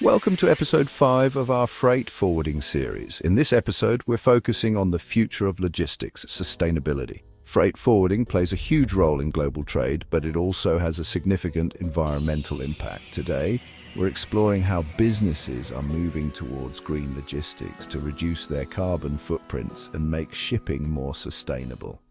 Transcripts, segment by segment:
Welcome to episode 5 of our freight forwarding series. In this episode, we're focusing on the future of logistics, sustainability. Freight forwarding plays a huge role in global trade, but it also has a significant environmental impact. Today, we're exploring how businesses are moving towards green logistics to reduce their carbon footprints and make shipping more sustainable.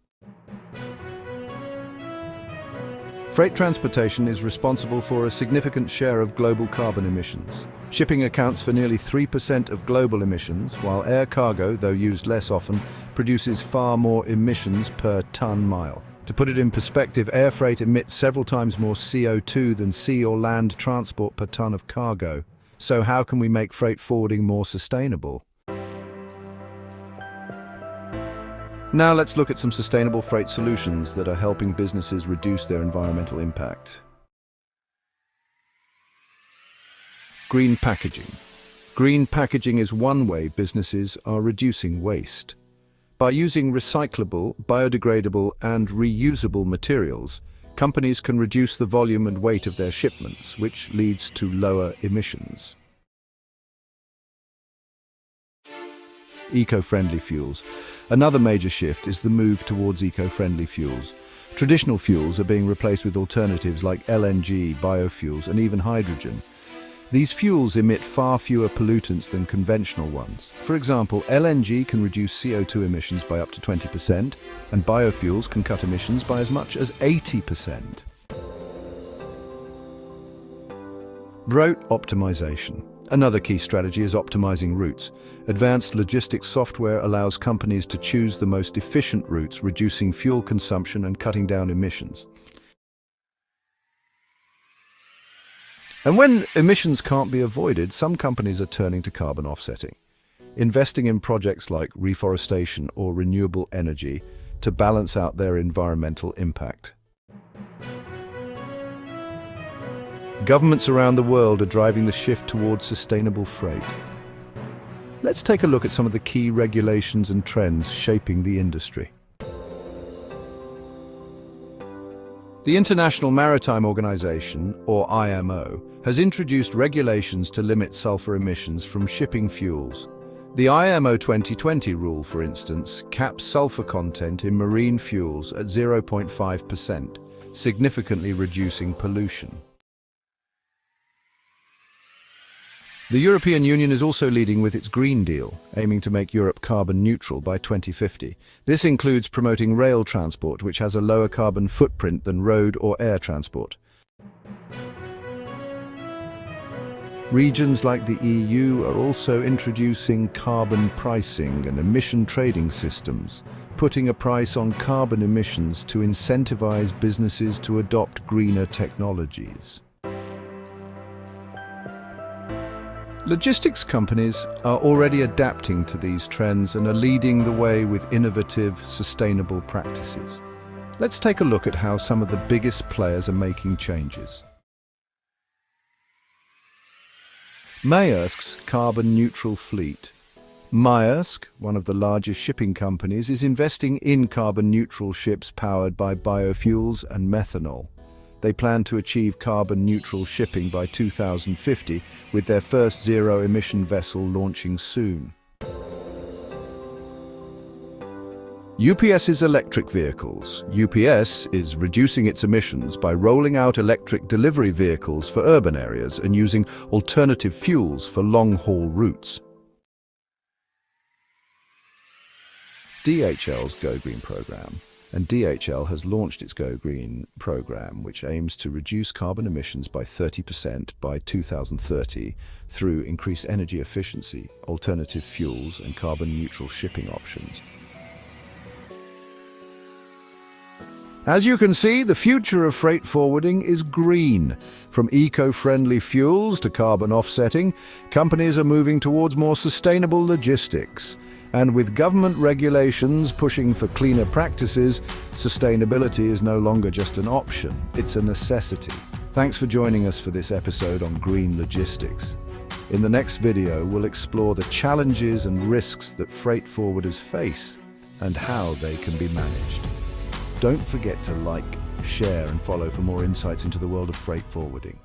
Freight transportation is responsible for a significant share of global carbon emissions. Shipping accounts for nearly 3% of global emissions, while air cargo, though used less often, produces far more emissions per ton-mile. To put it in perspective, air freight emits several times more CO2 than sea or land transport per ton of cargo. So how can we make freight forwarding more sustainable? Now let's look at some sustainable freight solutions that are helping businesses reduce their environmental impact. Green packaging. Green packaging is one way businesses are reducing waste. By using recyclable, biodegradable, and reusable materials, companies can reduce the volume and weight of their shipments, which leads to lower emissions. Eco-friendly fuels. Another major shift is the move towards eco-friendly fuels. Traditional fuels are being replaced with alternatives like LNG, biofuels, and even hydrogen. These fuels emit far fewer pollutants than conventional ones. For example, LNG can reduce CO2 emissions by up to 20%, and biofuels can cut emissions by as much as 80%. Route optimization. Another key strategy is optimizing routes. Advanced logistics software allows companies to choose the most efficient routes, reducing fuel consumption and cutting down emissions. And when emissions can't be avoided, some companies are turning to carbon offsetting, investing in projects like reforestation or renewable energy to balance out their environmental impact. Governments around the world are driving the shift towards sustainable freight. Let's take a look at some of the key regulations and trends shaping the industry. The International Maritime Organization, or IMO, has introduced regulations to limit sulfur emissions from shipping fuels. The IMO 2020 rule, for instance, caps sulfur content in marine fuels at 0.5%, significantly reducing pollution. The European Union is also leading with its Green Deal, aiming to make Europe carbon neutral by 2050. This includes promoting rail transport, which has a lower carbon footprint than road or air transport. Regions like the EU are also introducing carbon pricing and emission trading systems, putting a price on carbon emissions to incentivize businesses to adopt greener technologies. Logistics companies are already adapting to these trends and are leading the way with innovative, sustainable practices. Let's take a look at how some of the biggest players are making changes. Maersk's carbon-neutral fleet. Maersk, one of the largest shipping companies, is investing in carbon-neutral ships powered by biofuels and methanol. They plan to achieve carbon-neutral shipping by 2050, with their first zero-emission vessel launching soon. UPS's electric vehicles. UPS is reducing its emissions by rolling out electric delivery vehicles for urban areas and using alternative fuels for long-haul routes. DHL's Go Green program. And DHL has launched its Go Green program, which aims to reduce carbon emissions by 30% by 2030 through increased energy efficiency, alternative fuels, and carbon-neutral shipping options. As you can see, the future of freight forwarding is green. From eco-friendly fuels to carbon offsetting, companies are moving towards more sustainable logistics. And with government regulations pushing for cleaner practices, sustainability is no longer just an option, it's a necessity. Thanks for joining us for this episode on green logistics. In the next video, we'll explore the challenges and risks that freight forwarders face and how they can be managed. Don't forget to like, share, and follow for more insights into the world of freight forwarding.